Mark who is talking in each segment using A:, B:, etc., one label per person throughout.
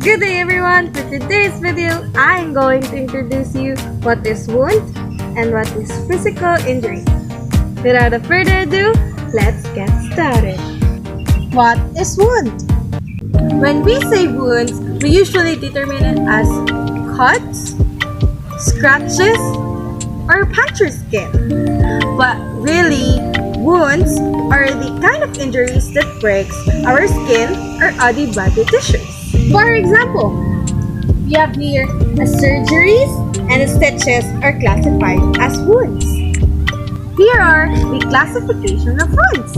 A: Good day everyone! For today's video, I'm going to introduce you what is wound and what is physical injury. Without further ado, let's get started. What is wound? When we say wounds, we usually determine it as cuts, scratches, or punctured skin. But really, wounds are the kind of injuries that breaks our skin or other body tissues. For example, we have here surgeries and stitches are classified as wounds. Here are the classification of wounds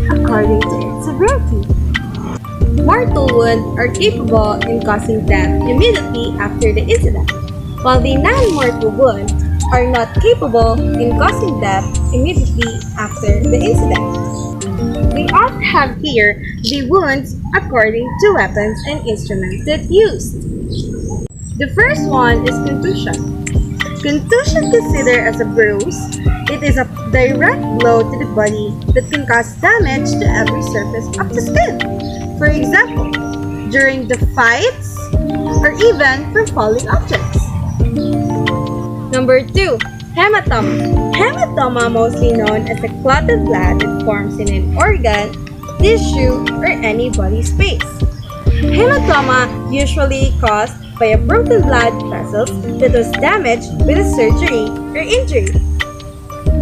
A: according to its severity. Mortal wounds are capable in causing death immediately after the incident, while the non-mortal wounds are not capable in causing death immediately after the incident. We also have here the wounds according to weapons and instruments that used. The first one is contusion. Contusion considered as a bruise. It is a direct blow to the body that can cause damage to every surface of the skin. For example, during the fights or even from falling objects. Number 2. Hematoma. Hematoma, mostly known as a clotted blood that forms in an organ, tissue, or any body space. Hematoma usually caused by a broken blood vessels that was damaged with a surgery or injury.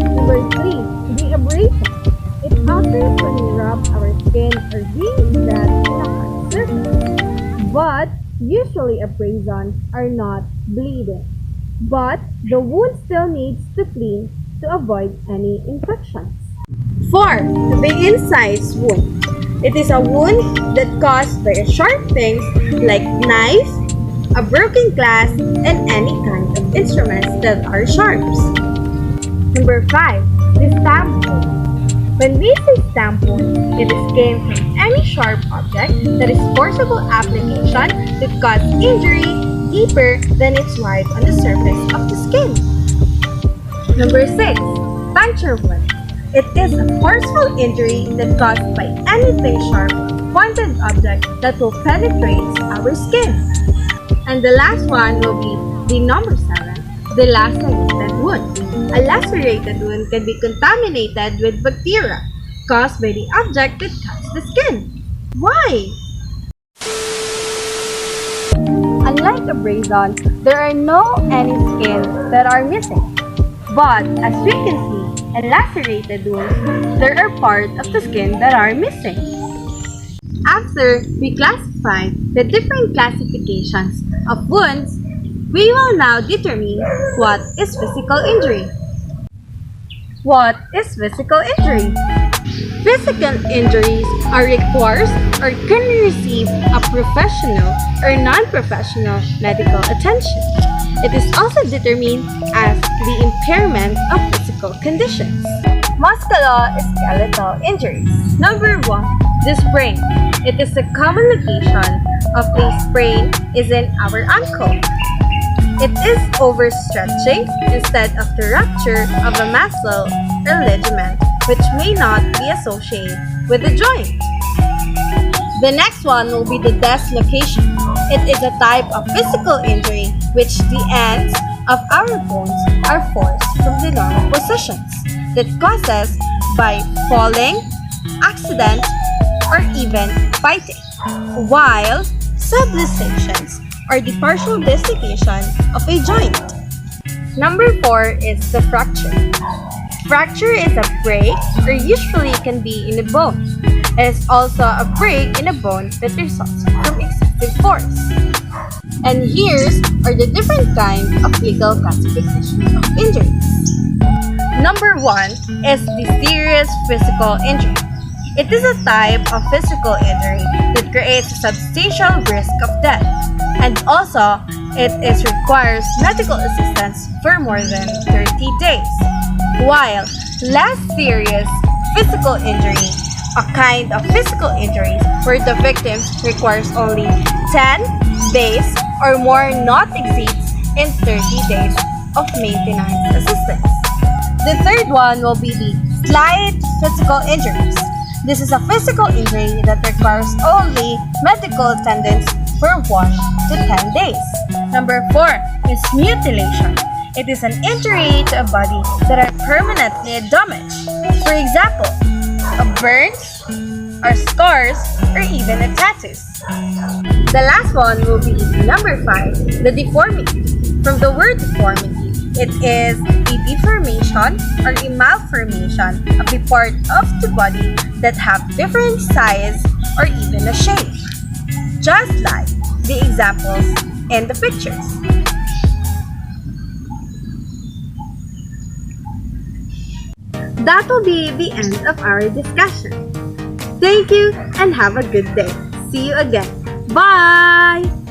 A: Number 3. The abrasion. It occurs when we rub our skin or use that in a hard surface. But usually abrasions are not bleeding. But the wound still needs to clean to avoid any infections. 4. The incise wound. It is a wound that caused by sharp things like knife, a broken glass, and any kind of instruments that are sharps. Number 5. The stamp wound. When we say stamp wound, it is came from any sharp object that is forcible application that cause injury deeper than its wide on the surface of the skin. Number 6. Puncture wound. It is a forceful injury that caused by anything sharp, pointed object that will penetrate our skin. And the last one will be the number 7, the lacerated wound. A lacerated wound can be contaminated with bacteria caused by the object that cuts the skin. Why? Unlike abrasion, there are no any skin that are missing. But as we can see, in lacerated wounds, there are parts of the skin that are missing. After we classify the different classifications of wounds, we will now determine what is physical injury. What is physical injury? Physical injuries are requires or can receive a professional or non-professional medical attention. It is also determined as the impairment of physical conditions. Musculoskeletal injuries. Number 1. The sprain. It is a common location of a sprain is in our ankle. It is overstretching instead of the rupture of a muscle or ligament, which may not be associated with the joint. The next one will be the dislocation. It is a type of physical injury which the ends of our bones are forced from the normal positions that causes by falling, accident, or even fighting. While subluxations are the partial dislocation of a joint. Number 4 is the fracture. Fracture is a break or usually can be in the bone. It is also a break in a bone that results from excessive force. And here's are the different kinds of legal classification of injuries. Number 1 is the serious physical injury. It is a type of physical injury that creates a substantial risk of death. And also, it requires medical assistance for more than 30 days. While less serious physical injury, a kind of physical injury where the victim requires only 10 days or more not exceeds in 30 days of maintenance assistance. The third one will be the slight physical injuries. This is a physical injury that requires only medical attendance for 1 to 10 days. Number 4 is mutilation. It is an injury to a body that are permanently damaged. For example, a burn, or scars, or even a tattoos. The last one will be number 5, the deformity. From the word deformity, it is a deformation or a malformation of the part of the body that have different size or even a shape. Just like the examples in the pictures. That will be the end of our discussion. Thank you and have a good day. See you again. Bye!